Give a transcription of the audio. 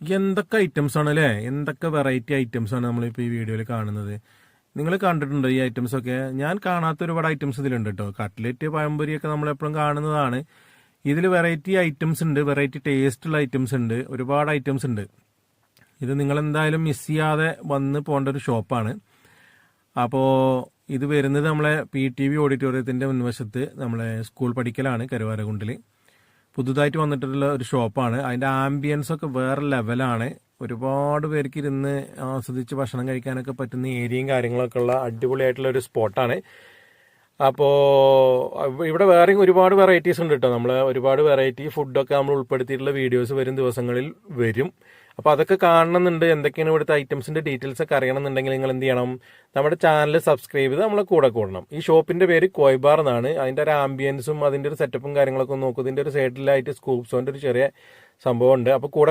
എന്തൊക്കെ ഐറ്റംസ് ആണ് അല്ലേ? എന്തൊക്കെ വെറൈറ്റി ഐറ്റംസ് ആണ് നമ്മളിപ്പോൾ ഈ വീഡിയോയിൽ കാണുന്നത്. നിങ്ങൾ കണ്ടിട്ടുണ്ടോ ഈ ഐറ്റംസ് ഒക്കെ? ഞാൻ കാണാത്ത ഒരുപാട് ഐറ്റംസ് ഇതിലുണ്ട് കേട്ടോ. കട്ട്ലറ്റ്, പഴംപൊരിയൊക്കെ നമ്മളെപ്പോഴും കാണുന്നതാണ്. ഇതിൽ വെറൈറ്റി ഐറ്റംസ് ഉണ്ട്, വെറൈറ്റി ടേസ്റ്റുള്ള ഐറ്റംസ് ഉണ്ട്, ഒരുപാട് ഐറ്റംസ് ഉണ്ട്. ഇത് നിങ്ങൾ എന്തായാലും മിസ് ചെയ്യാതെ വന്ന് പോകേണ്ട ഒരു ഷോപ്പാണ്. അപ്പോൾ ഇത് വരുന്നത് നമ്മളെ PTV ഓഡിറ്റോറിയത്തിൻ്റെ മുൻവശത്ത് നമ്മളെ സ്കൂൾ പഠിക്കലാണ്, കരുവാരകുണ്ടിൽ. പുതുതായിട്ട് വന്നിട്ടുള്ള ഒരു ഷോപ്പാണ്. അതിൻ്റെ ആംബിയൻസ് ഒക്കെ വേറെ ലെവലാണ്. ഒരുപാട് പേർക്ക് ഇരുന്ന് ആസ്വദിച്ച് ഭക്ഷണം കഴിക്കാനൊക്കെ പറ്റുന്ന ഏരിയയും കാര്യങ്ങളൊക്കെ ഉള്ള അടിപൊളിയായിട്ടുള്ള ഒരു സ്പോട്ടാണ്. അപ്പോൾ ഇവിടെ വേറെയും ഒരുപാട് വെറൈറ്റീസ് ഉണ്ട് കേട്ടോ. നമ്മൾ ഒരുപാട് വെറൈറ്റി ഫുഡൊക്കെ നമ്മൾ ഉൾപ്പെടുത്തിയിട്ടുള്ള വീഡിയോസ് വരും ദിവസങ്ങളിൽ വരും. അപ്പോൾ അതൊക്കെ കാണണമെന്നുണ്ട്, എന്തൊക്കെയാണ് ഇവിടുത്തെ ഐറ്റംസിൻ്റെ ഡീറ്റെയിൽസ് ഒക്കെ അറിയണമെന്നുണ്ടെങ്കിൽ നിങ്ങൾ എന്ത് ചെയ്യണം, നമ്മുടെ ചാനൽ സബ്സ്ക്രൈബ് ചെയ്ത് നമ്മളെ കൂടെ കൂടണം. ഈ ഷോപ്പിൻ്റെ പേര് കോയ്ബാർ എന്നാണ്. അതിൻ്റെ ഒരു ആംബിയൻസും അതിൻ്റെ ഒരു സെറ്റപ്പും കാര്യങ്ങളൊക്കെ നോക്കും. ഇതിൻ്റെ ഒരു സൈഡിലായിട്ട് സ്കൂപ്സോൻ്റെ ഒരു ചെറിയ സംഭവം ഉണ്ട്. അപ്പോൾ കൂടെ